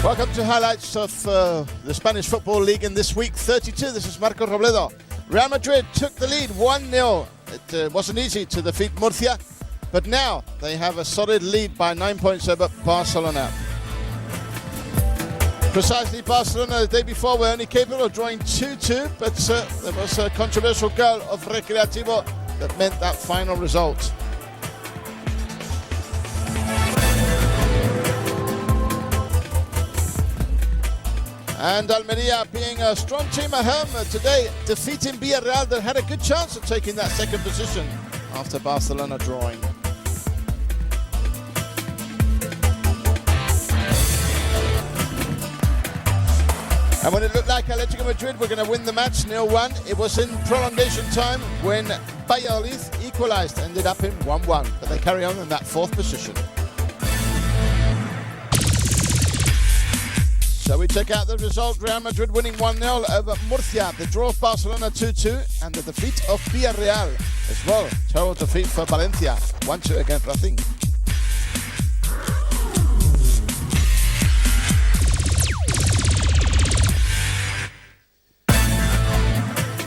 Welcome to highlights of the Spanish Football League in this week 32. This is Marco Robledo. Real Madrid took the lead 1-0. It wasn't easy to defeat Murcia, but now they have a solid lead by 9 points over Barcelona. Precisely, Barcelona the day before were only capable of drawing 2-2, but there was a controversial goal of Recreativo that meant that final result. And Almeria, being a strong team at home today, defeating Villarreal that had a good chance of taking that second position after Barcelona drawing. And when it looked like Atletico Madrid were going to win the match 0-1, it was in prolongation time when Valladolid equalised, ended up in 1-1. But they carry on in that fourth position. So we check out the result. Real Madrid winning 1-0 over Murcia. The draw of Barcelona 2-2 and the defeat of Villarreal as well. Total defeat for Valencia 1-2 against Racing.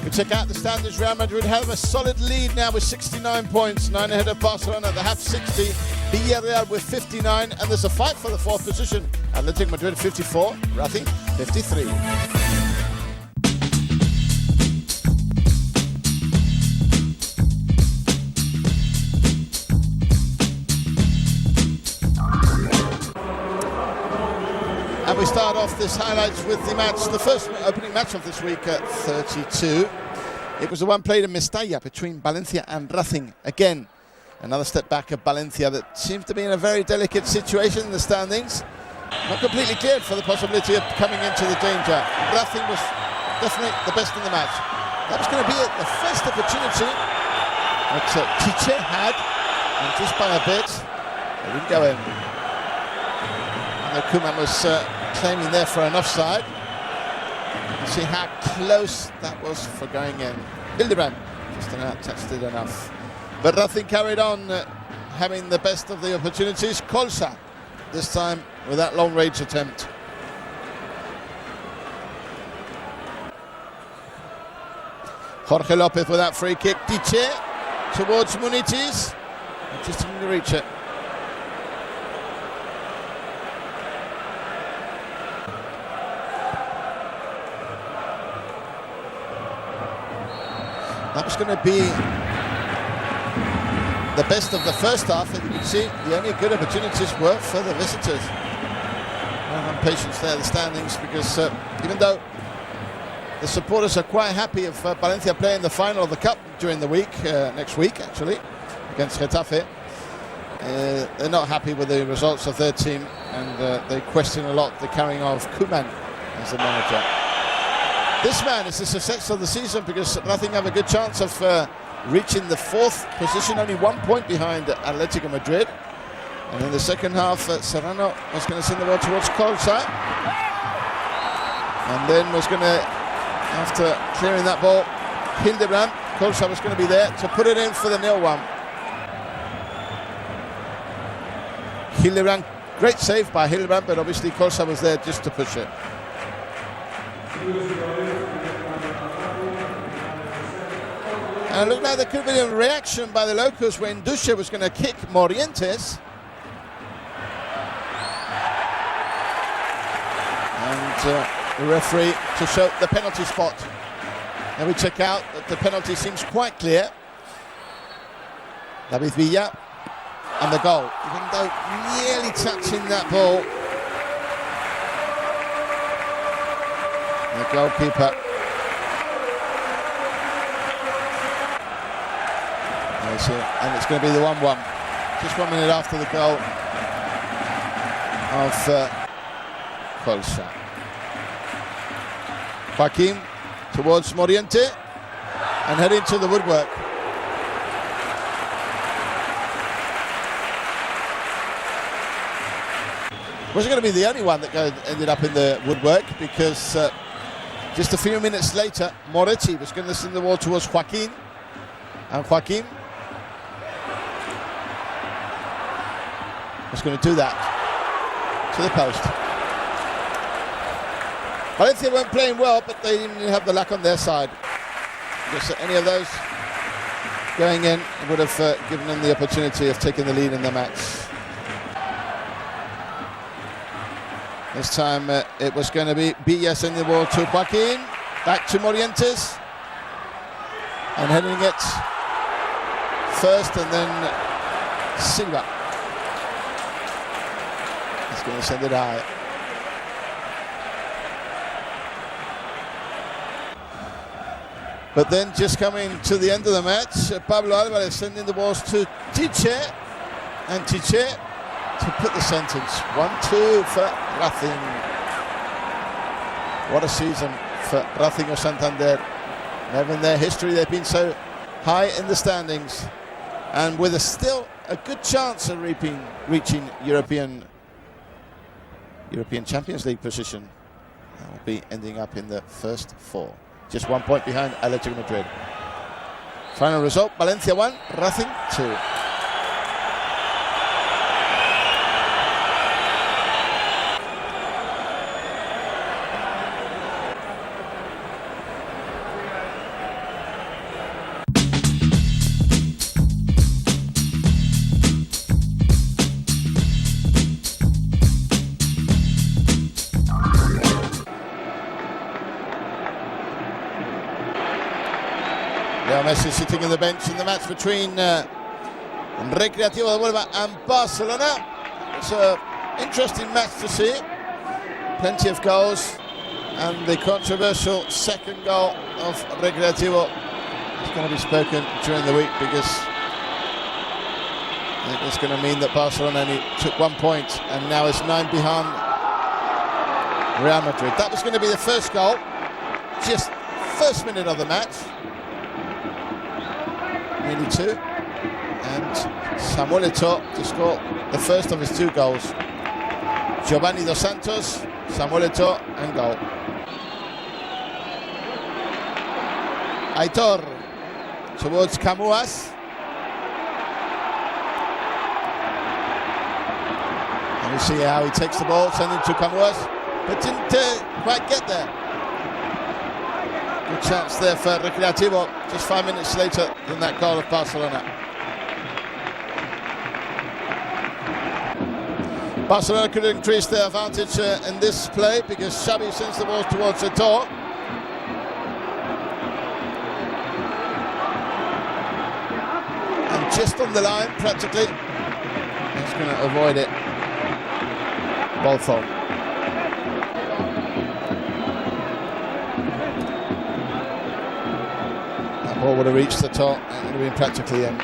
We check out the standings. Real Madrid have a solid lead now with 69 points, 9 ahead of Barcelona. They have 60. Villarreal with 59, and there's a fight for the fourth position. Athletic Madrid 54, Racing 53. And we start off this highlights with the match, the first opening match of this week at 32. It was the one played in Mestalla between Valencia and Racing. Again, another step back of Valencia that seems to be in a very delicate situation in the standings. Not completely cleared for the possibility of coming into the danger. Racing was definitely the best in the match. That was going to be the first opportunity that Tiche had, and just by a bit, it didn't go in. And Koeman was claiming there for an offside. You see how close that was for going in. Hildebrand just touched it enough. But Racing carried on having the best of the opportunities. Colsa, this time with that long-range attempt. Jorge Lopez with that free kick. Tiche towards Munitis. Just didn't reach it. That was going to be the best of the first half, and you can see the only good opportunities were for the visitors. No impatience there, the standings, because even though the supporters are quite happy of Valencia playing the final of the Cup during the week, next week actually, against Getafe, they're not happy with the results of their team, and they question a lot the carrying of Koeman as the manager. This man is the success of the season because Racing have a good chance of reaching the fourth position, only 1 point behind Atletico Madrid. And in the second half, Serrano was going to send the ball towards Colsa, and then was going to, after clearing that ball, Hildebrand, Colsa was going to be there to put it in for the 0-1. Hildebrand, great save by Hildebrand, but obviously Colsa was there just to push it. And it looked like there could have been a reaction by the locals when Duche was going to kick Morientes. And the referee to show the penalty spot. And we check out that the penalty seems quite clear. David Villa and the goal. Even though nearly touching that ball. The goalkeeper. And it's going to be the 1-1. Just 1 minute after the goal of Colsa. Joaquin towards Moriente. and heading to the woodwork. Wasn't going to be the only one that ended up in the woodwork, because just a few minutes later, Moretti was going to send the ball towards Joaquin, and Joaquin was going to do that to the post. Valencia weren't playing well, but they didn't have the luck on their side. Because any of those going in would have given them the opportunity of taking the lead in the match. This time it was going to be Villa sending the ball to Joaquin, back to Morientes, and heading it first, and then Silva. He's going to send it high. But then, just coming to the end of the match, Pablo Alvarez sending the balls to Tiche, and Tiche to put the sentence. 1-2 for Racing. What a season for Racing of Santander. Never in their history they've been so high in the standings, and with still a good chance of reaching European Champions League position. That will be ending up in the first four. Just 1 point behind Atletico Madrid. Final result, Valencia 1, Racing 2. Messi sitting on the bench in the match between Recreativo de Huelva and Barcelona. It's an interesting match to see. Plenty of goals, and the controversial second goal of Recreativo is going to be spoken during the week, because I think it's going to mean that Barcelona only took 1 point and now is 9 behind Real Madrid. That was going to be the first goal, just first minute of the match. Nearly 2, and Samuel Eto'o to score the first of his 2 goals. Giovanni Dos Santos, Samuel Eto'o, and goal. Aitor towards Camuas, and we see how he takes the ball, sending it to Camuas, but didn't quite get there. Good chance there for Recreativo, just 5 minutes later than that goal of Barcelona. Barcelona could increase their advantage in this play, because Xavi sends the ball towards Eto'o. And just on the line, practically, he's going to avoid it. Ball fault. Ball would have reached the top, and it would have been practically in.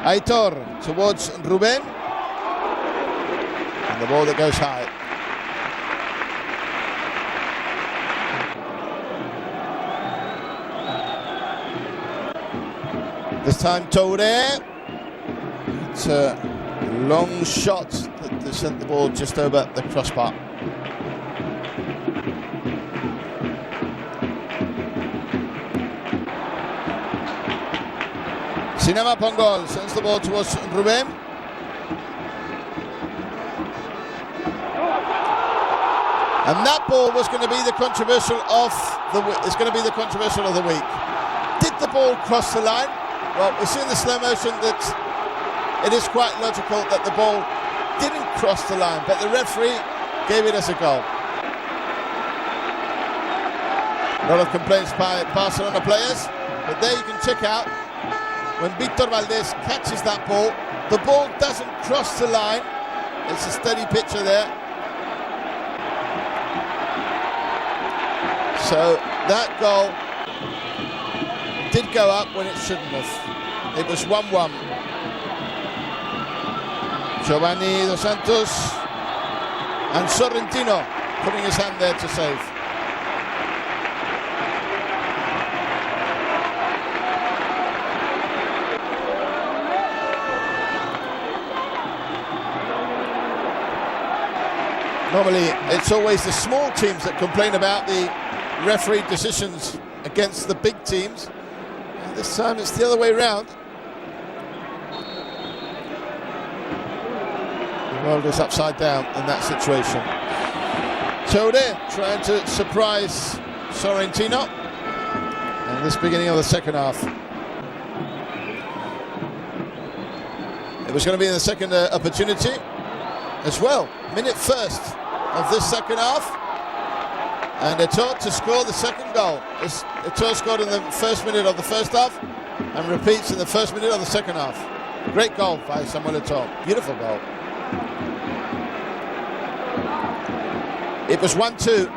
Aitor towards Ruben, and the ball that goes high. This time Touré. It's a long shot that sent the ball just over the crossbar. Cinema Pongol sends the ball towards Ruben. And that ball was going to be the controversial of the week. Did the ball cross the line? Well, we see in the slow motion that it is quite logical that the ball didn't cross the line, but the referee gave it as a goal. A lot of complaints by Barcelona players, but there you can check out when Victor Valdés catches that ball, the ball doesn't cross the line. It's a steady picture there. So that goal did go up when it shouldn't have. It was 1-1. Giovanni Dos Santos and Sorrentino putting his hand there to save. Normally, it's always the small teams that complain about the referee decisions against the big teams. And this time, it's the other way around. The world is upside down in that situation. Tode trying to surprise Sorrentino. And this beginning of the second half. It was going to be in the second opportunity as well. Minute first of this second half. And Eto'o to score the second goal. Eto'o scored in the first minute of the first half and repeats in the first minute of the second half. Great goal by Samuel Eto'o. Beautiful goal. It was 1-2.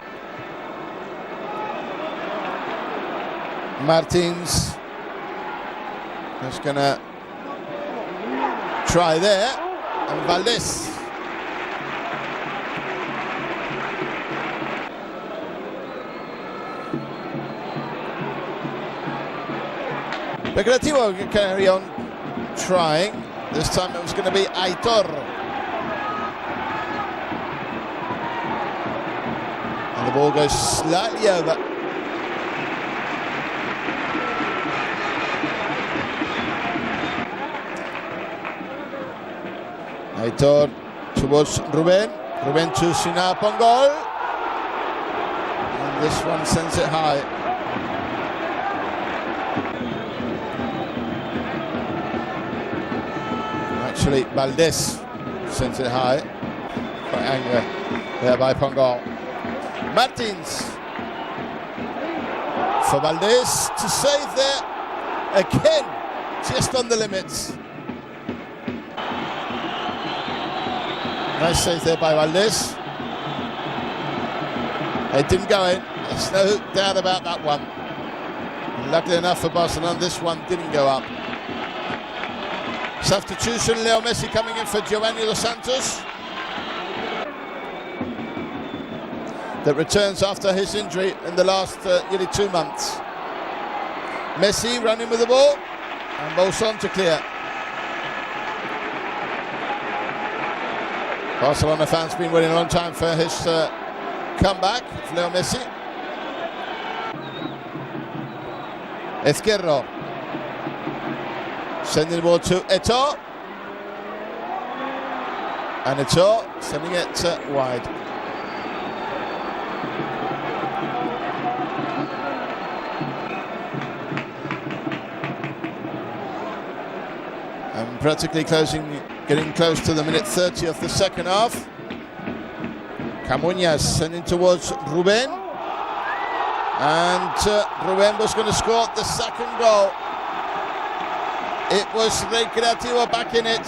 Martins is going to try there. And Valdés. Recreativo can carry on trying. This time it was going to be Aitor. And the ball goes slightly over. Aitor towards Ruben. Ruben to Sina Pongol. And this one sends it high. Actually, Valdés sends it high. Quite angry there by Pongol. Martins for Valdés to save there again, just on the limits. Nice save there by Valdés. It didn't go in, there's no doubt about that one. And luckily enough for Barcelona, this one didn't go up. Substitution, Leo Messi coming in for Giovanni Dos Santos. That returns after his injury in the last nearly 2 months. Messi running with the ball, and Bolson to clear. Barcelona fans been waiting a long time for his comeback, Leo Messi. Izquierdo. Sending the ball to Eto'o. And Eto'o sending it wide. And practically getting close to the minute 30 of the second half. Camuñas sending towards Ruben. And Ruben was going to score the second goal. It was Recreativo back in it.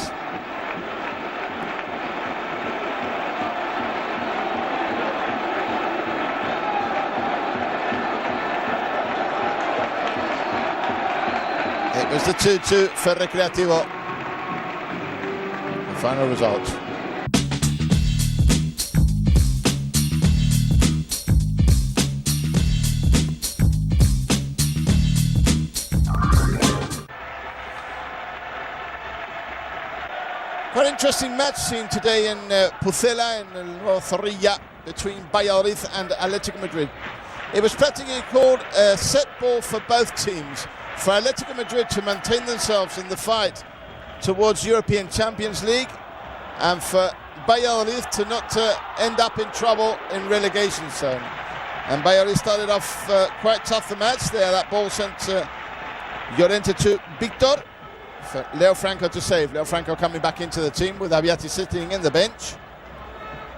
It was the 2-2 for Recreativo. The final result. Quite an interesting match seen today in Pucela in Zorrilla between Valladolid and Atletico Madrid. It was practically called a set ball for both teams, for Atletico Madrid to maintain themselves in the fight towards European Champions League, and for Valladolid to not end up in trouble in relegation zone. And Valladolid started off quite tough the match there. That ball sent Llorente to Victor. For Leo Franco to save. Leo Franco coming back into the team with Abiati sitting in the bench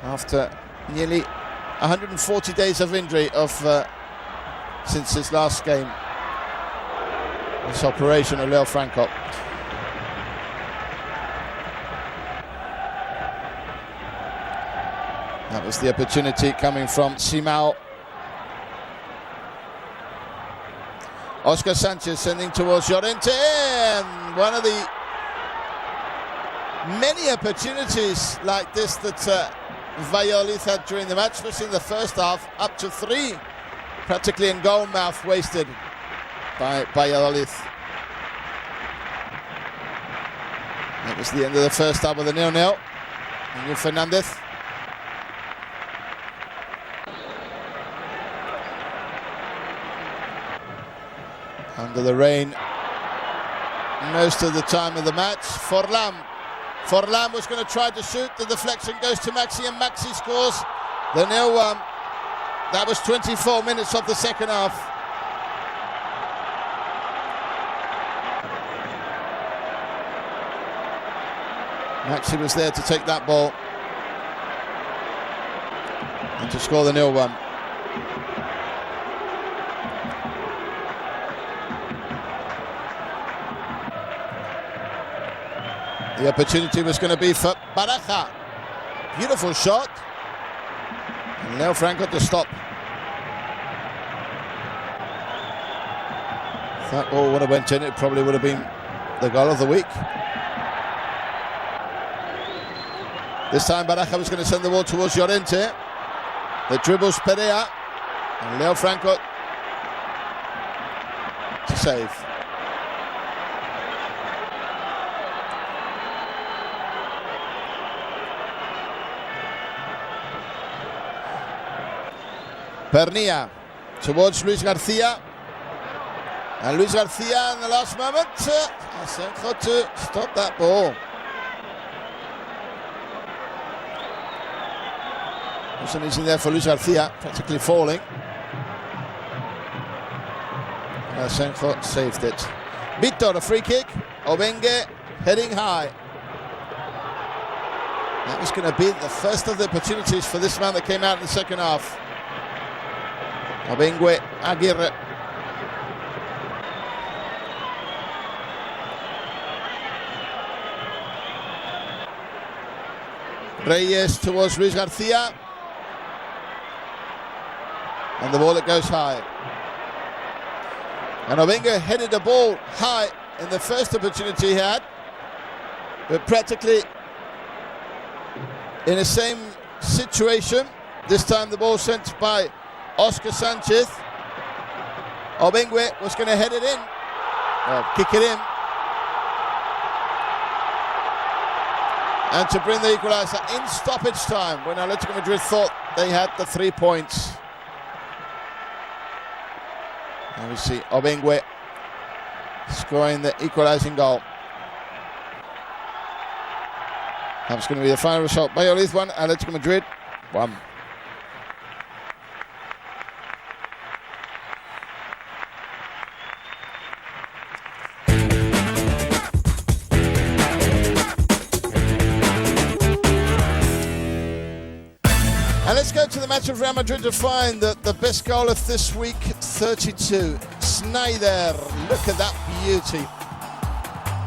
after nearly 140 days of injury since his last game. This operation of Leo Franco. That was the opportunity coming from Simao. Oscar Sanchez sending towards Llorente, and one of the many opportunities like this that Valladolid had during the match, especially in the first half, up to 3 practically in goal mouth wasted by Valladolid. It was the end of the first half with a 0-0. Fernandez. under the rain most of the time of the match. Forlan was going to try to shoot. The deflection goes to Maxi, and Maxi scores the 0-1. That was 24 minutes of the second half. Maxi was there to take that ball and to score the 0-1. The opportunity was going to be for Baraja. Beautiful shot. And Leo Franco to stop. If that ball would have went in, it probably would have been the goal of the week. This time Baraja was going to send the ball towards Llorente. The dribbles Perea. And Leo Franco to save. Pernilla towards Luis Garcia, and Luis Garcia in the last moment Asenjo to stop that ball. Wasn't easy there for Luis Garcia, practically falling. Asenjo saved it. Vitor, a free kick. Obengue heading high. That was going to be the first of the opportunities for this man that came out in the second half. Obengue Aguirre. Reyes towards Luis Garcia. And the ball that goes high. And Obengue headed the ball high in the first opportunity he had, but practically in the same situation. This time the ball sent by Oscar Sanchez. Obengue was going to head it in, kick it in, and to bring the equaliser in stoppage time when Atletico Madrid thought they had the 3 points. And we see Obengue scoring the equalising goal. That's going to be the final result. Valladolid 1, Atletico Madrid 1. And let's go to the match of Real Madrid to find the best goal of this week, 32. Sneijder, look at that beauty.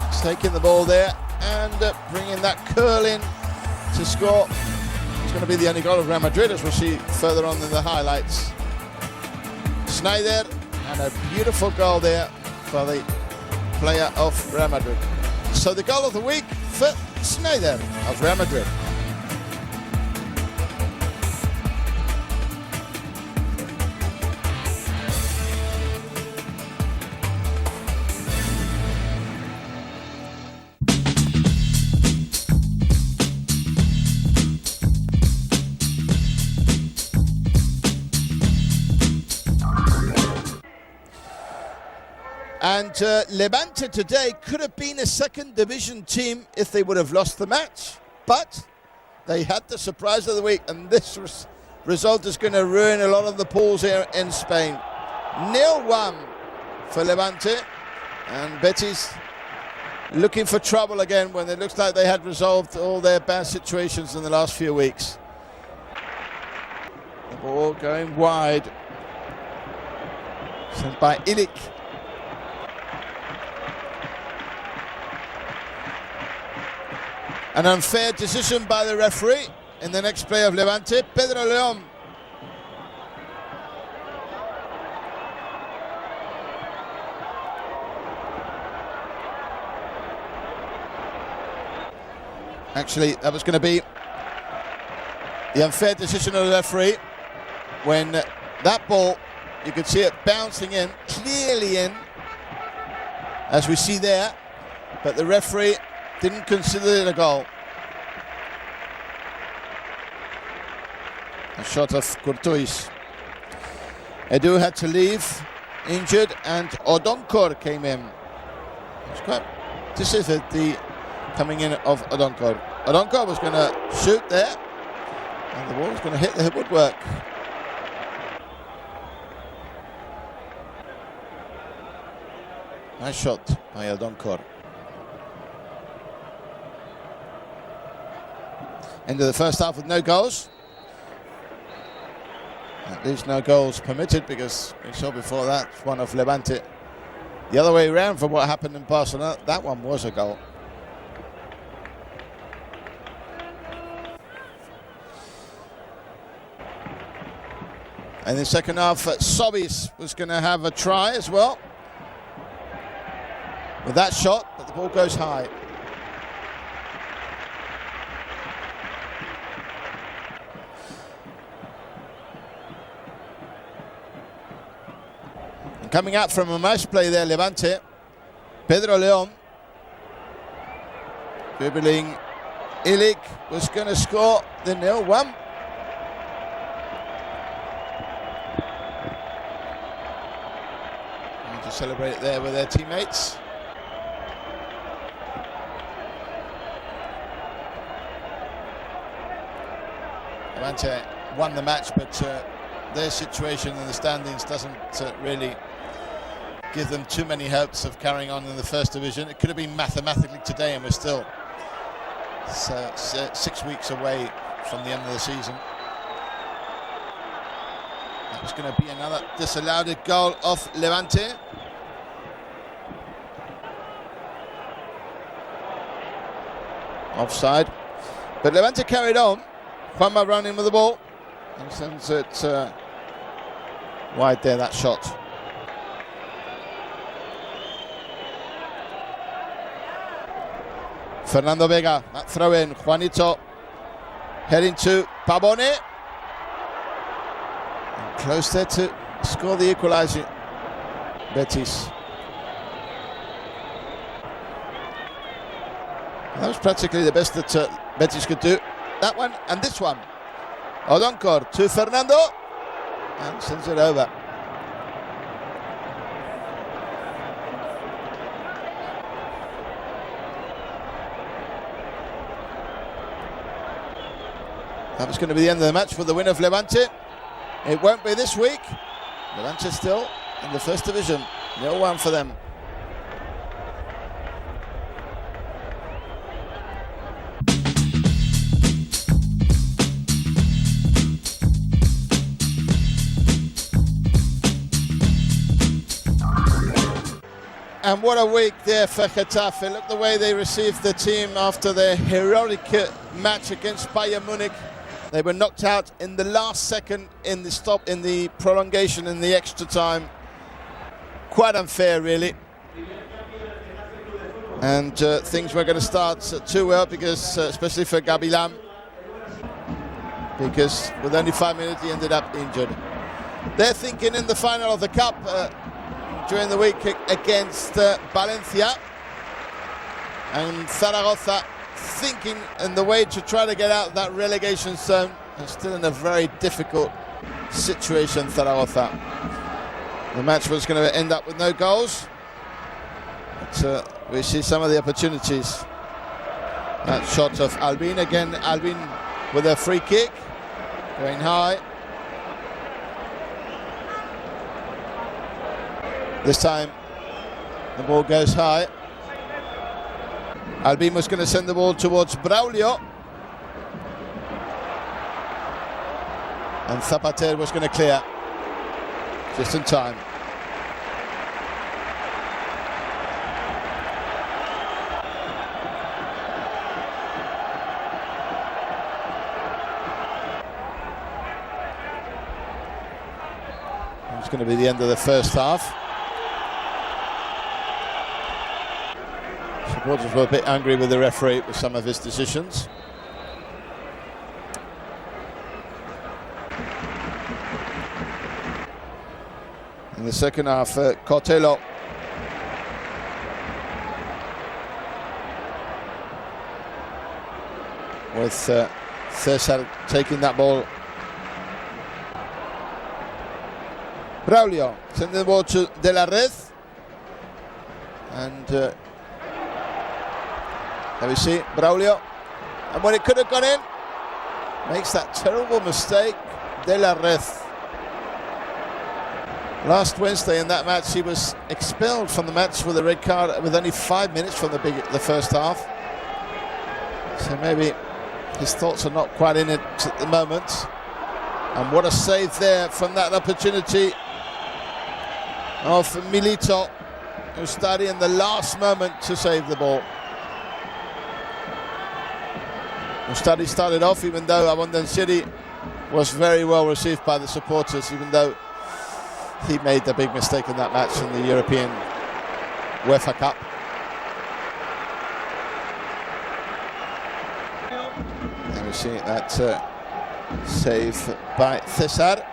He's taking the ball there and bringing that curl in to score. It's going to be the only goal of Real Madrid, as we'll see further on in the highlights. Sneijder, and a beautiful goal there for the player of Real Madrid. So the goal of the week for Sneijder of Real Madrid. And Levante today could have been a second division team if they would have lost the match. But they had the surprise of the week, and this result is going to ruin a lot of the pools here in Spain. 0-1 for Levante, and Betis looking for trouble again when it looks like they had resolved all their bad situations in the last few weeks. The ball going wide, sent by Ilic. An unfair decision by the referee in the next play of Levante. Pedro León. Actually, that was going to be the unfair decision of the referee when that ball, you could see it bouncing in, clearly in, as we see there, but the referee didn't consider it a goal. A shot of Courtois. Edu had to leave injured, and Odonkor came in. It's quite decisive, the coming in of Odonkor. Odonkor was going to shoot there, and the ball was going to hit the woodwork. Nice shot by Odonkor. End of the first half with no goals. At least no goals permitted, because we saw before that one of Levante. The other way around from what happened in Barcelona, that one was a goal. And in the second half, Sobis was going to have a try as well with that shot, but the ball goes high. And coming out from a nice play there, Levante, Pedro Leon, dribbling Ilic, was going to score the 0-1. To celebrate it there with their teammates. Levante won the match, but their situation in the standings doesn't really give them too many hopes of carrying on in the first division. It could have been mathematically today, and we're still 6 weeks away from the end of the season. That was going to be another disallowed goal of Levante. Offside. But Levante carried on. Juanma running with the ball and sends it wide there, that shot. Fernando Vega, that throw in. Juanito heading to Pavone. And close there to score the equaliser. Betis. That was practically the best that Betis could do. That one and this one. Odonkor to Fernando and sends it over. That was going to be the end of the match for the win of Levante. It won't be this week. Levante still in the first division. 0-1 for them. And what a week there for Getafe. Look the way they received the team after their heroic match against Bayern Munich. They were knocked out in the last second in the prolongation, in the extra time. Quite unfair, really. And things were going to start too well, because especially for Gabilan, because with only 5 minutes he ended up injured. They're thinking in the final of the Cup during the week against Valencia, and Zaragoza thinking in the way to try to get out of that relegation zone. They're still in a very difficult situation, Zaragoza. The match was going to end up with no goals, but we see some of the opportunities. That shot of Albin again, Albin with a free kick, going high. This time the ball goes high. Albin was going to send the ball towards Braulio, and Zapater was going to clear just in time. It's going to be the end of the first half. Supporters were a bit angry with the referee with some of his decisions. In the second half, Cortello with Cesar taking that ball Braulio sending the ball to De La Red. And there we see Braulio. And when it could have gone in, makes that terrible mistake, De La Red. Last Wednesday in that match, he was expelled from the match with a red card with only 5 minutes from the first half. So maybe his thoughts are not quite in it at the moment. And what a save there from that opportunity of Milito, who started in the last moment to save the ball. Ustadi started off, even though Abondancieri was very well received by the supporters, even though he made the big mistake in that match in the European UEFA Cup. And we see that save by Cesar.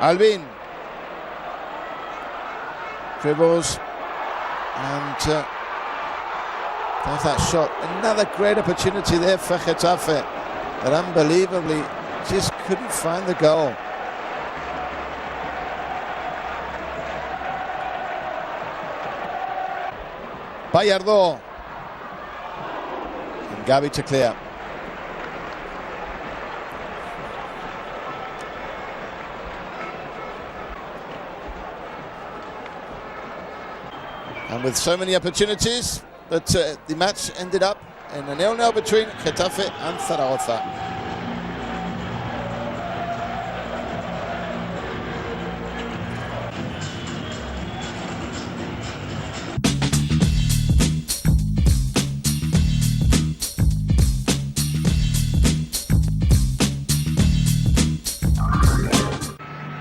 Alvin dribbles and there's that shot. Another great opportunity there for Getafe, but unbelievably just couldn't find the goal. Bayardo and Gavi to clear. And with so many opportunities, but the match ended up in a 0-0 between Getafe and Zaragoza.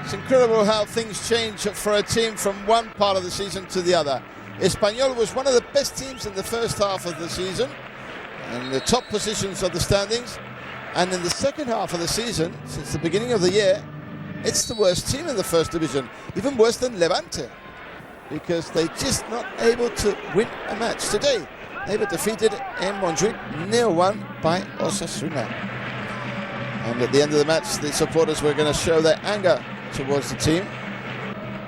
It's incredible how things change for a team from one part of the season to the other. Espanyol was one of the best teams in the first half of the season, in the top positions of the standings, and in the second half of the season, since the beginning of the year, it's the worst team in the first division, even worse than Levante, because they're just not able to win a match. Today, they were defeated in Montjuic 0-1 by Osasuna. And at the end of the match, the supporters were going to show their anger towards the team,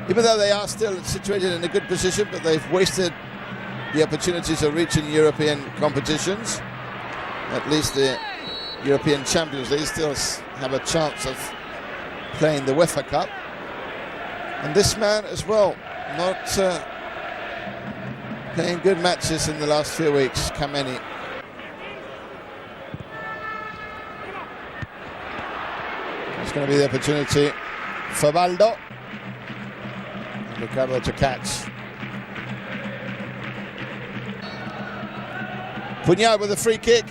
even though they are still situated in a good position, but they've wasted the opportunities of reaching European competitions. At least the European champions, they still have a chance of playing the UEFA Cup. And this man as well, not playing good matches in the last few weeks, Kameni. It's going to be the opportunity for Baldo. Ricardo to catch. Puñal with a free kick.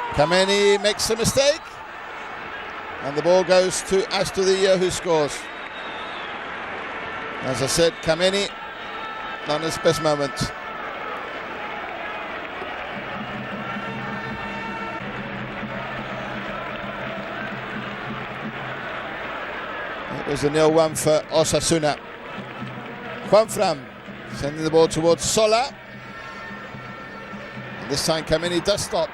Kameni makes a mistake. And the ball goes to Astudillo, who scores. As I said, Kameni, not his best moment. It was a 0-1 for Osasuna. Juanfran sending the ball towards Sola. And this time Kameni does stop.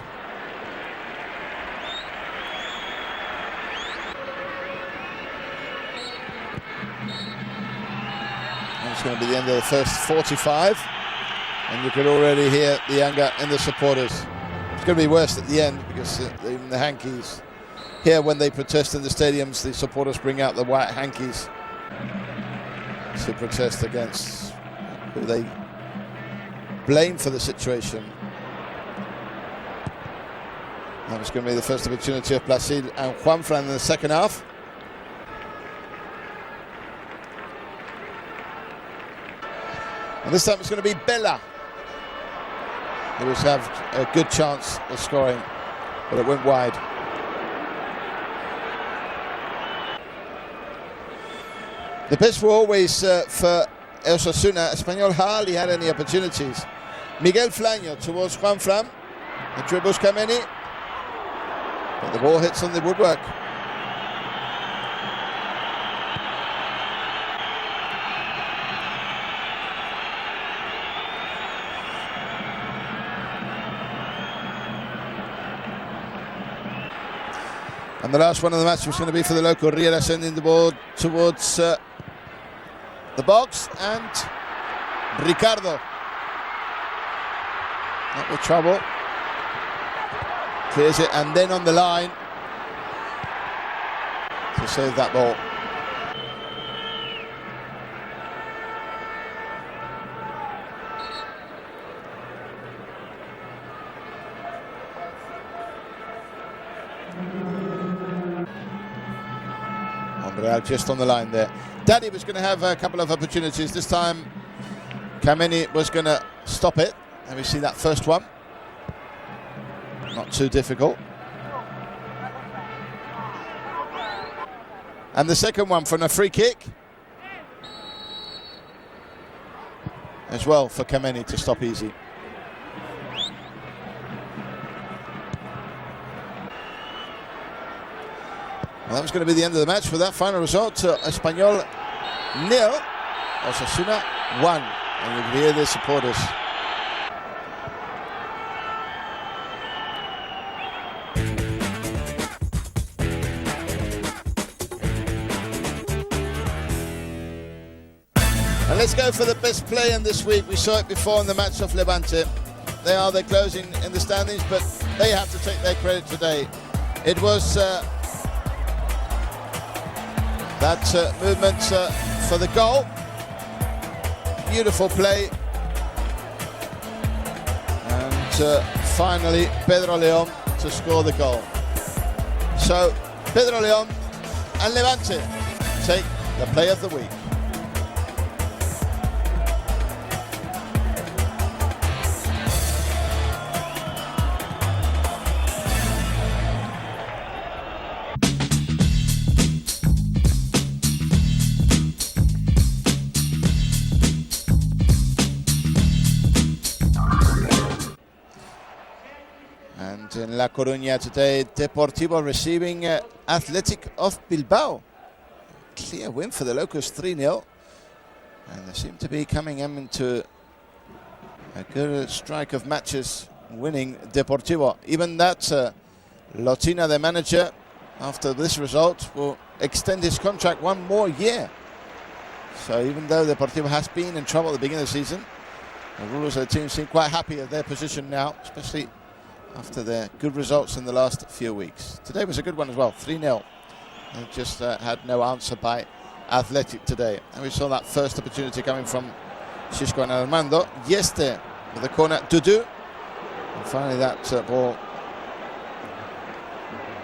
And it's going to be the end of the first 45. And you could already hear the anger in the supporters. It's going to be worse at the end because even the hankies. Here, when they protest in the stadiums, the supporters bring out the white hankies to protest against who they blame for the situation. That was going to be the first opportunity of Plasil and Juanfran in the second half. And this time it's going to be Bella, who was have a good chance of scoring, but it went wide. The best were always for Osasuna. Espanyol hardly had any opportunities. Miguel Flaño towards Juanfran. The dribbles Kameni. But the ball hits on the woodwork. And the last one of the match was going to be for the local Riera, sending the ball towards the box, and Ricardo not with trouble, clears it, and then on the line to save that ball. Monreal just on the line there. Daddy was going to have a couple of opportunities. This time Kameni was going to stop it. And we see that first one. Not too difficult. And the second one from a free kick. As well for Kameni to stop easy. Well, that was going to be the end of the match with that final result. Espanyol 0, Osasuna 1. And you can hear the supporters. And let's go for the best play in this week. We saw it before in the match of Levante. They are the closing in the standings, but they have to take their credit today. It was that movement for the goal. Beautiful play. And finally, Pedro León to score the goal. So, Pedro León and Levante take the play of the week. In La Coruña today, Deportivo receiving Athletic of Bilbao. Clear win for the locals, 3-0. And they seem to be coming into a good strike of matches, winning Deportivo. Even that, Lotina, the manager, after this result, will extend his contract one more year. So even though Deportivo has been in trouble at the beginning of the season, the rulers of the team seem quite happy at their position now, especially after their good results in the last few weeks. Today was a good one as well, 3-0. They just had no answer by Athletic today. And we saw that first opportunity coming from Xisco and Armando. Yeste with the corner, Dudu. And finally that ball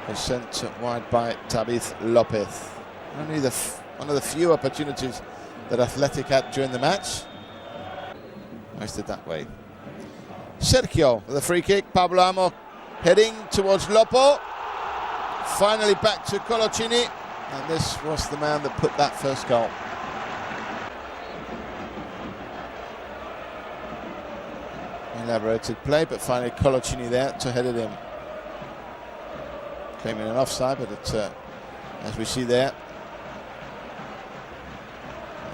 was sent wide by David Lopez. Only one of the few opportunities that Athletic had during the match. Wasted that way. Sergio with a free kick. Pablo Amo heading towards Lopo. Finally back to Coloccini. And this was the man that put that first goal. Elaborated play, but finally Coloccini there to head it in. Came in an offside, but it, as we see there,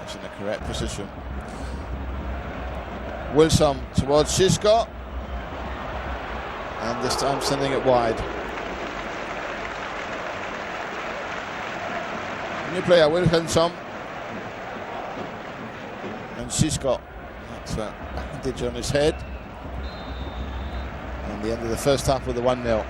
it's in the correct position. Wilson towards Xisco. And this time sending it wide. New player Wilhelmsson and Xisco. That's bandage on his head. And the end of the first half with the 1-0.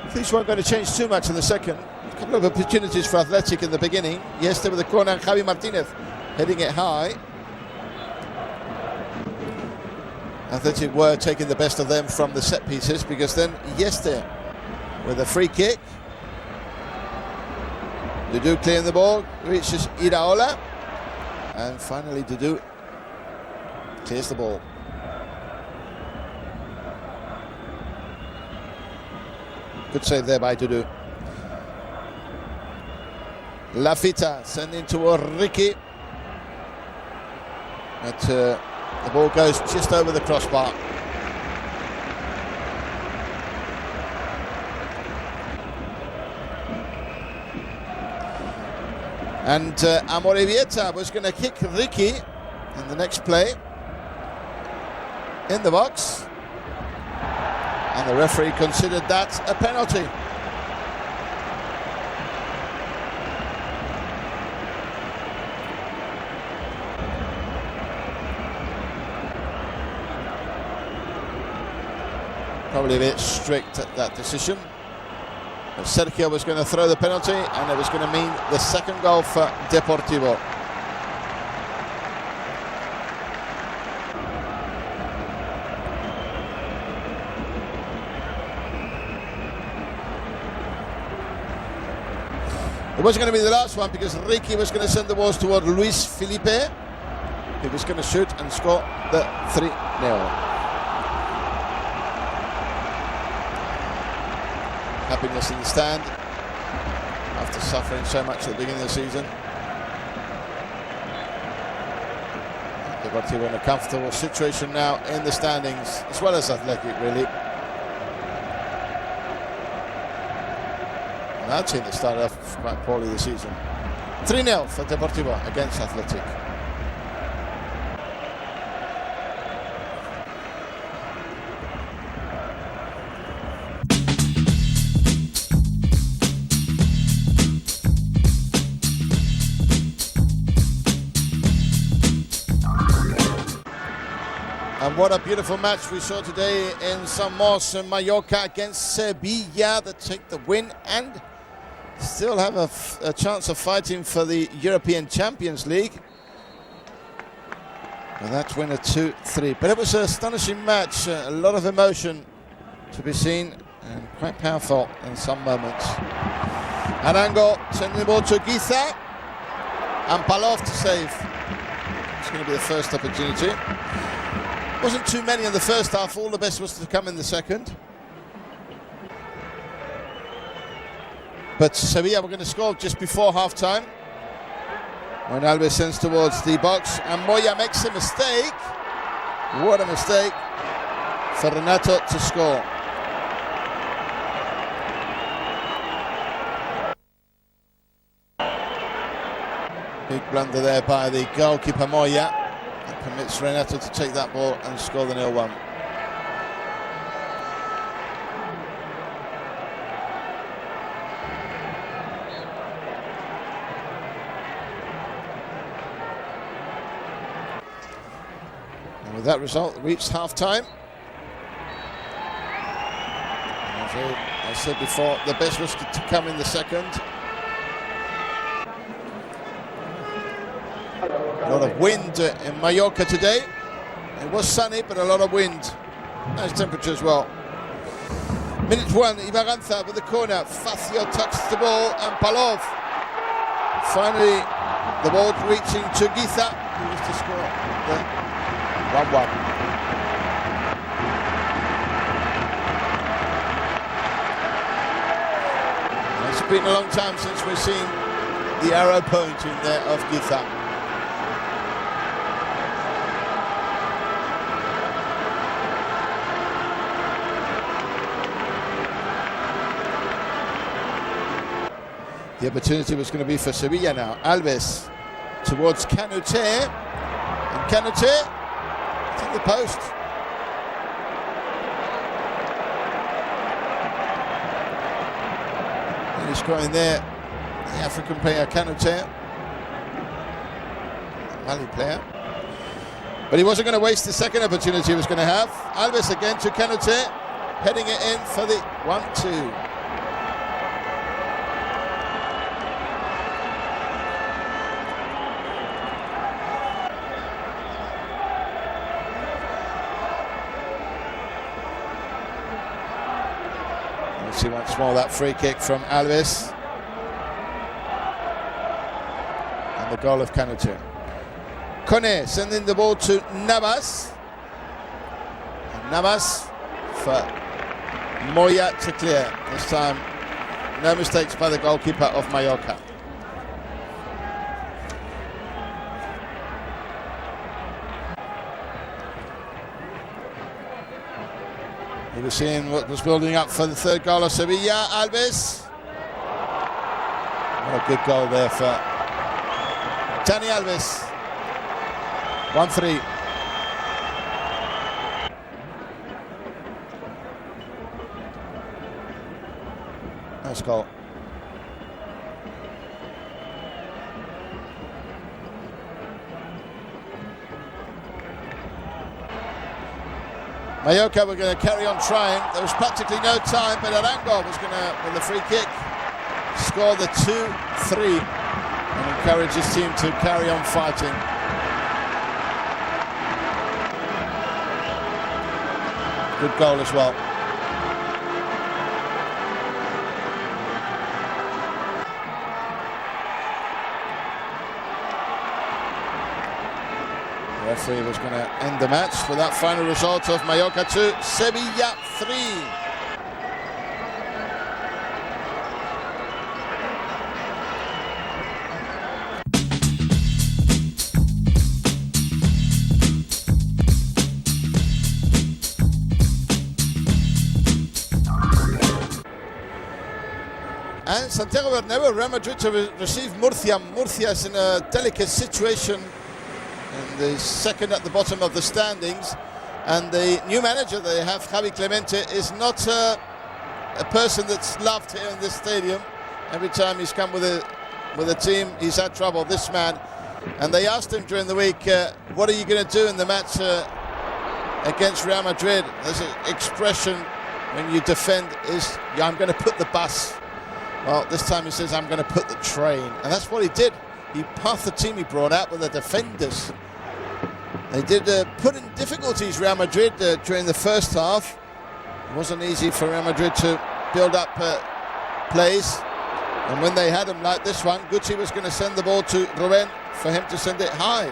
Things weren't going to change too much in the second. A couple of opportunities for Athletic in the beginning. Yeste with the corner and Javi Martinez heading it high. Athletic were taking the best of them from the set pieces, because then Yeste with a free kick. Dudu clearing the ball, reaches Iraola. And finally Dudu clears the ball. Good save there by Dudu. Lafita sending toward Ricky. But the ball goes just over the crossbar. And Amorebieta was going to kick Ricky in the next play in the box, and the referee considered that a penalty. Probably a bit strict at that decision. But Sergio was going to throw the penalty, and it was going to mean the second goal for Deportivo. It wasn't going to be the last one, because Ricky was going to send the balls toward Luis Felipe. He was going to shoot and score the 3-0. Happiness in the stand after suffering so much at the beginning of the season. Deportivo in a comfortable situation now in the standings, as well as Athletic, really. And our team that started off quite poorly this season. 3-0 for Deportivo against Athletic. And what a beautiful match we saw today in San Mos and Mallorca against Sevilla, that take the win and still have a chance of fighting for the European Champions League. And that win, a 2-3. But it was an astonishing match, a lot of emotion to be seen, and quite powerful in some moments. Arango sending the ball to Giza, and Palov to save. It's going to be the first opportunity. Wasn't too many in the first half, all the best was to come in the second. But Sevilla were going to score just before half-time, when Alves sends towards the box, and Moya makes a mistake. What a mistake for Renato to score. Big blunder there by the goalkeeper Moya. That permits Renato to take that ball and score the 0-1. And with that result, reached half-time. As I said before, the best was to come in the second. A lot of wind in Mallorca today. It was sunny, but a lot of wind. Nice temperature as well. Minute 1, Ibaganza with the corner. Facio tucks the ball, and Palov. Finally, the ball reaching to Giza, who was to score the 1-1. It's been a long time since we've seen the arrow pointing there of Giza. The opportunity was going to be for Sevilla now. Alves towards Canute, and Canute to the post. And he's scoring there, the African player Canute, Mali player. But he wasn't going to waste the second opportunity he was going to have. Alves again to Canute, heading it in for the 1-2. See once more that free kick from Alves, and the goal of Canute. Kone sending the ball to Navas, and Navas for Moya to clear. This time no mistakes by the goalkeeper of Mallorca. We were seeing what was building up for the third goal of Sevilla. Alves. What a good goal there for Dani Alves. 1-3. Nice goal. Mallorca were going to carry on trying. There was practically no time, but Arango was going to, with a free kick, score the 2-3 and encourage his team to carry on fighting. Good goal as well. The referee was going to end the match with that final result of Mallorca 2, Sevilla 3. And Santiago Bernabéu, Real Madrid to receive Murcia. Murcia is in a delicate situation, and the second at the bottom of the standings. And the new manager they have, Javi Clemente, is not a person that's loved here in this stadium. Every time he's come with a team, he's had trouble, this man. And they asked him during the week, what are you going to do in the match against Real Madrid? There's an expression when you defend is, yeah, I'm going to put the bus. Well, this time he says, I'm going to put the train. And that's what he did. Half the team he brought out were the defenders. They did put in difficulties, Real Madrid, during the first half. It wasn't easy for Real Madrid to build up plays. And when they had him like this one, Guti was going to send the ball to Ruben for him to send it high.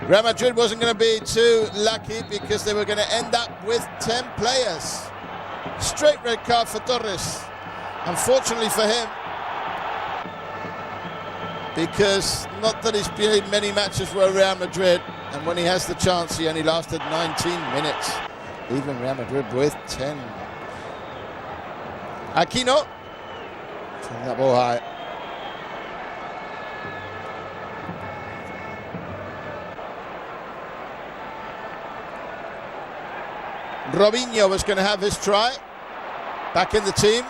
Real Madrid wasn't going to be too lucky because they were going to end up with 10 players. Straight red card for Torres. Unfortunately for him, because not that he's played many matches for Real Madrid, and when he has the chance, he only lasted 19 minutes. Even Real Madrid with 10. Aquino, sending that ball high. Robinho was going to have his try, back in the team.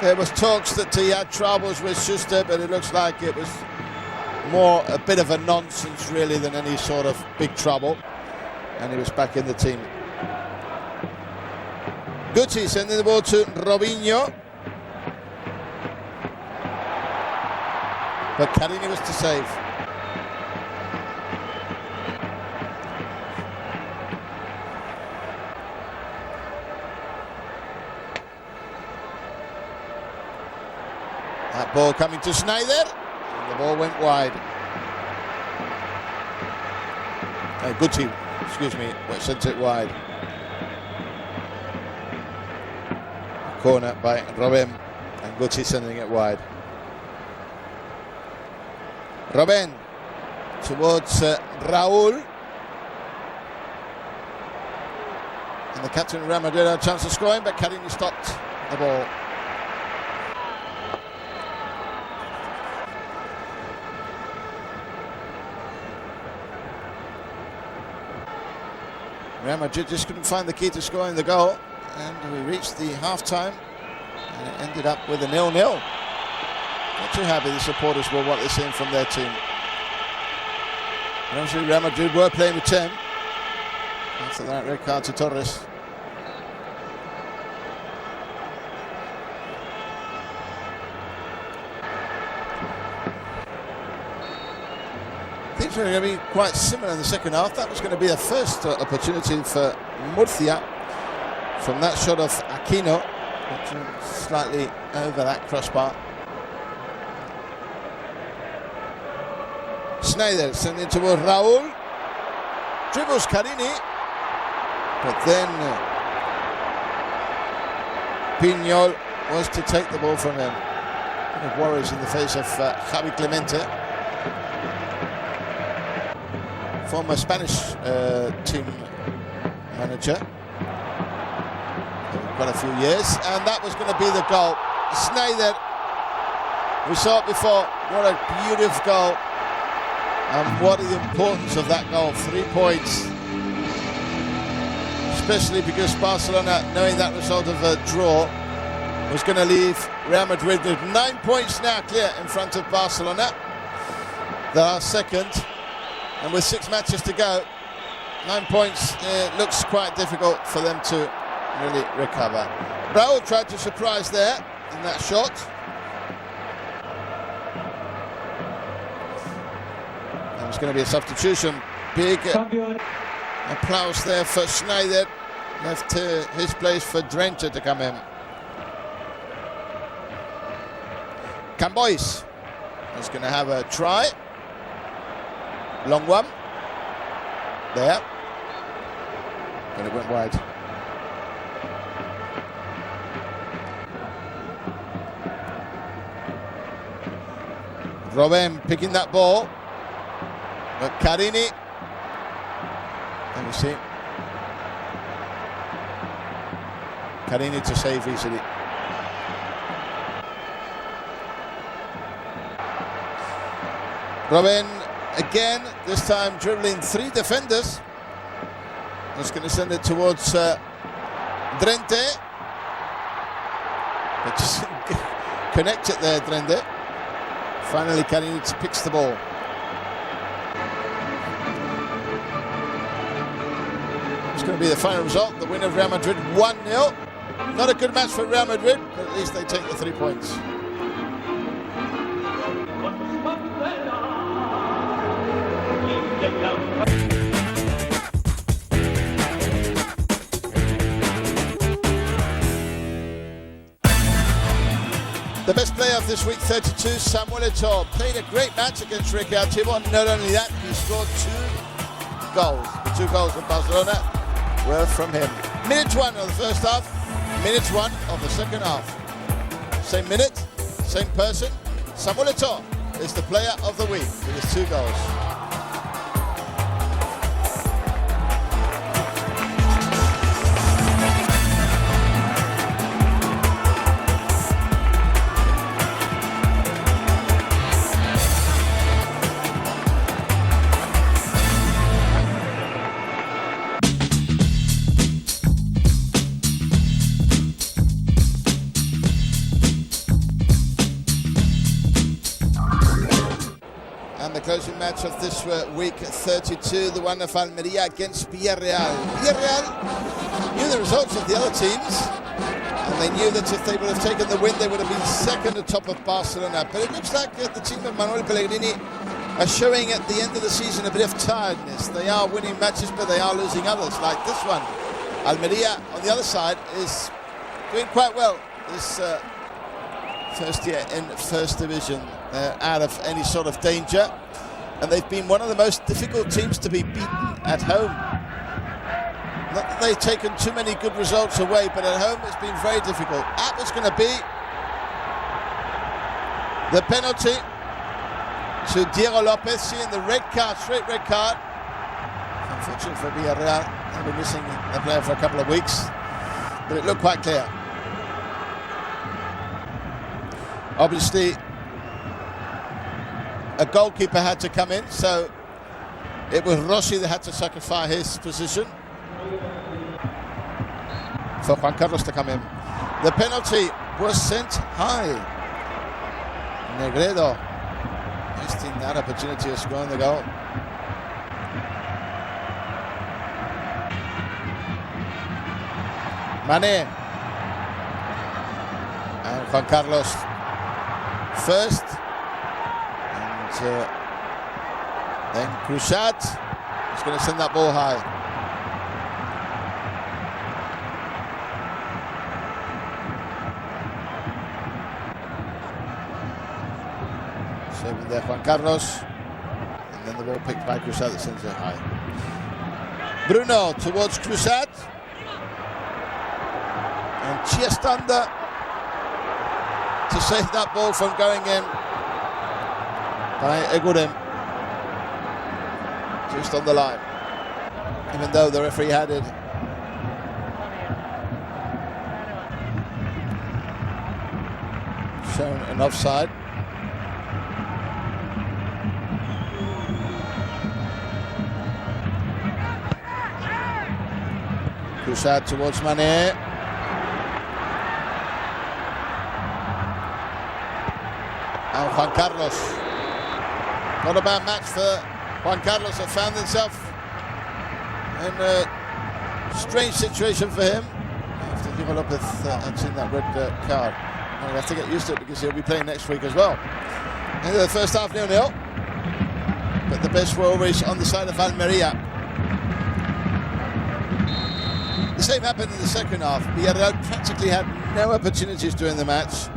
There was talks that he had troubles with Schuster, but it looks like it was more a bit of a nonsense really than any sort of big trouble, and he was back in the team. Guti sending the ball to Robinho, but Carini was to save. That ball coming to Schneider, and the ball went wide. Guti, excuse me, sent it wide. Corner by Robben, and Guti sending it wide. Robben towards Raúl. And the captain of Real Madrid had a chance of scoring, but Carini stopped the ball. Real Madrid just couldn't find the key to scoring the goal, and we reached the half-time, and it ended up with a 0-0. Not too happy the supporters were what they're seeing from their team. And obviously Real Madrid were playing with 10 after that red card to Torres. Things were going to be quite similar in the second half. That was going to be the first opportunity for Murcia from that shot of Aquino, which slightly over that crossbar. Schneider sending towards Raúl. Dribbles Carini, but then Piñol was to take the ball from him. Kind of worries in the face of Javi Clemente, former Spanish team manager. quite a few years, and that was going to be the goal. Sneijder, we saw it before. What a beautiful goal, and what the importance of that goal. 3 points, especially because Barcelona, knowing that result of a draw, was going to leave Real Madrid with 9 points now clear in front of Barcelona. They are second, and with 6 matches to go, 9 points looks quite difficult for them to really recover. Raul tried to surprise there in that shot. And it's going to be a substitution. Big applause there for Sneijder. Left his place for Drenthe to come in. Cambois is going to have a try. Long one. There. But it went wide. Robben picking that ball. But Carini. Let me see. Carini to save easily. Robben again, this time dribbling 3 defenders. Just going to send it towards Drenthe. But just connect it there, Drenthe. Finally, Carini picks the ball. It's going to be the final result. The winner of Real Madrid 1-0. Not a good match for Real Madrid, but at least they take the 3 points. The best player of this week, 32, Samuel Eto'o. Played a great match against Ricky Artimo. Not only that, he scored 2 goals. The 2 goals of Barcelona were from him. Minute 1 of the first half, minute 1 of the second half. Same minute, same person. Samuel Eto'o is the player of the week with his 2 goals. Closing match of this week, 32, the one of Almeria against Villarreal. Villarreal knew the results of the other teams, and they knew that if they would have taken the win, they would have been second atop of Barcelona. But it looks like the team of Manuel Pellegrini are showing at the end of the season a bit of tiredness. They are winning matches, but they are losing others, like this one. Almeria, on the other side, is doing quite well this first year in First Division. They're out of any sort of danger. And they've been one of the most difficult teams to be beaten at home. Not that they've taken too many good results away, but at home it's been very difficult. That was going to be the penalty to Diego Lopez, seeing the red card, straight red card. Unfortunately for Villarreal, they've been missing a player for a couple of weeks, but it looked quite clear. Obviously, a goalkeeper had to come in, so it was Rossi that had to sacrifice his position for Juan Carlos to come in. The penalty was sent high. Negredo wasting that opportunity of scoring the goal. Mane and Juan Carlos first. Then Cruzat is going to send that ball high. Serving there Juan Carlos, and then the ball picked by Cruzat that sends it high. Bruno towards Cruzat, and Chiestanda to save that ball from going in by Eguren, just on the line, even though the referee had it. shown an offside. Push out towards Mane. And Juan Carlos. Not a bad match for Juan Carlos, that found himself in a strange situation for him after giving up with seeing that red card. And we'll have to get used to it because he'll be playing next week as well. End of the first half, 0-0. But the best were always on the side of Almeria. The same happened in the second half. Villarreal practically had no opportunities during the match.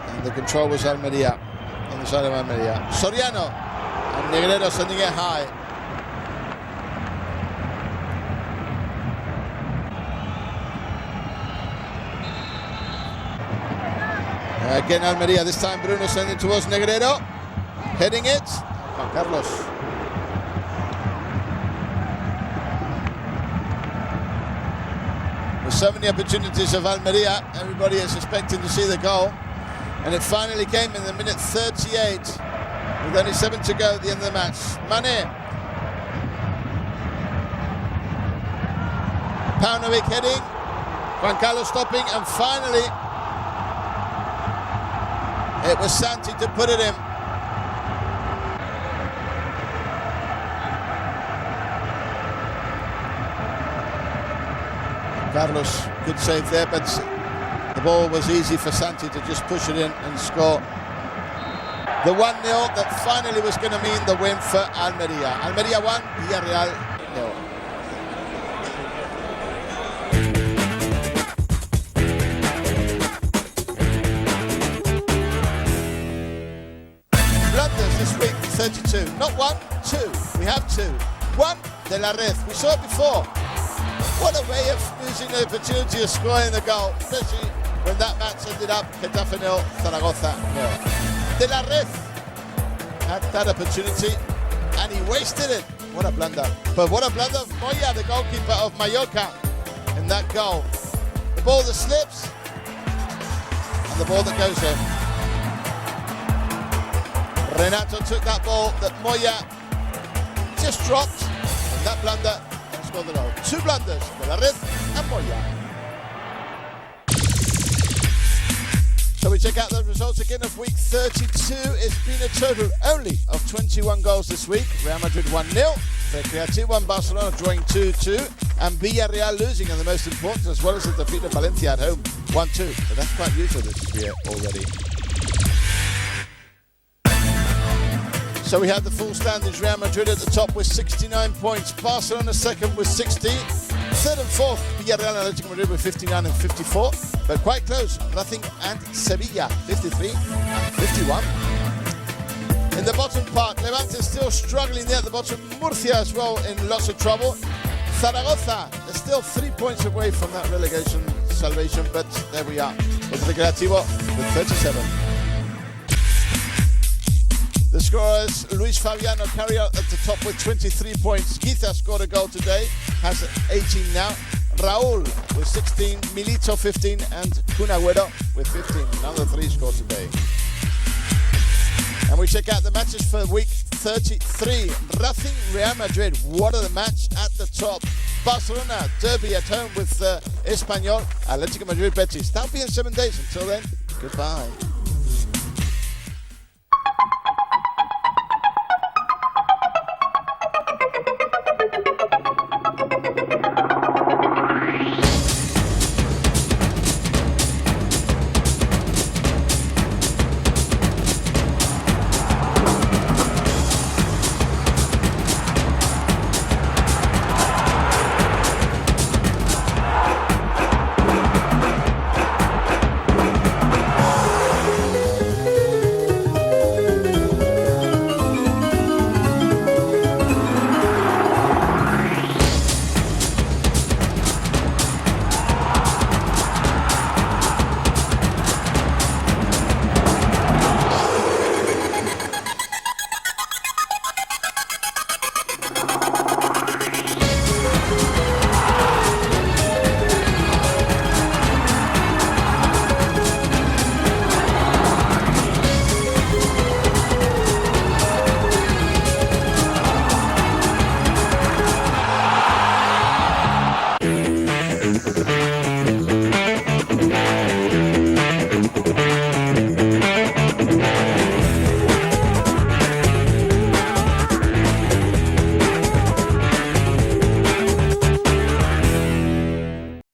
And the control was Almeria, on the side of Almeria. Soriano and Negredo sending it high. Again Almeria, this time Bruno sending towards Negredo. Heading it, Juan Carlos. With so many opportunities of Almeria, everybody is expecting to see the goal. And it finally came in the minute 38, with only 7 to go at the end of the match. Mane. Paunovic heading. Juan Carlos stopping, and finally it was Santi to put it in. Carlos, good save there, but the ball was easy for Santi to just push it in and score. The 1-0 that finally was going to mean the win for Almeria. Almeria 1, Villarreal 0. Blunders this week, 32. Not 1, 2. We have 2. 1, De La Red. We saw it before. What a way of losing the opportunity of scoring the goal, especially when that match ended up Getafe 0, Zaragoza 0. De La Red had that opportunity and he wasted it. What a blunder. But what a blunder of Moya, the goalkeeper of Mallorca, in that goal. The ball that slips and the ball that goes in. Renato took that ball that Moya just dropped, and that blunder scored the goal. 2 blunders, De La Red and Moya. So we check out the results again of week 32. It's been a total only of 21 goals this week. Real Madrid 1-0, Recreativo and Barcelona drawing 2-2, and Villarreal losing, and the most important, as well as the defeat of Valencia at home 1-2. But that's quite usual this year already. So we have the full standings. Real Madrid at the top with 69 points. Barcelona second with 60. Third and fourth, Villarreal and Atletico Madrid with 59 and 54. But quite close, Racing and Sevilla, 53 and 51. In the bottom part, Levante is still struggling there at the bottom. Murcia as well in lots of trouble. Zaragoza is still 3 points away from that relegation salvation, but there we are. With Recreativo with 37. The scorers, Luis Fabiano carry out at the top with 23 points. Giza scored a goal today, has 18 now. Raúl with 16, Milito 15, and Kun Agüero with 15. Another 3 scores today. And we check out the matches for week 33. Racing, Real Madrid, what are the match at the top? Barcelona, derby at home with Espanyol, Atletico Madrid, Betis. That'll be in 7 days. Until then, goodbye.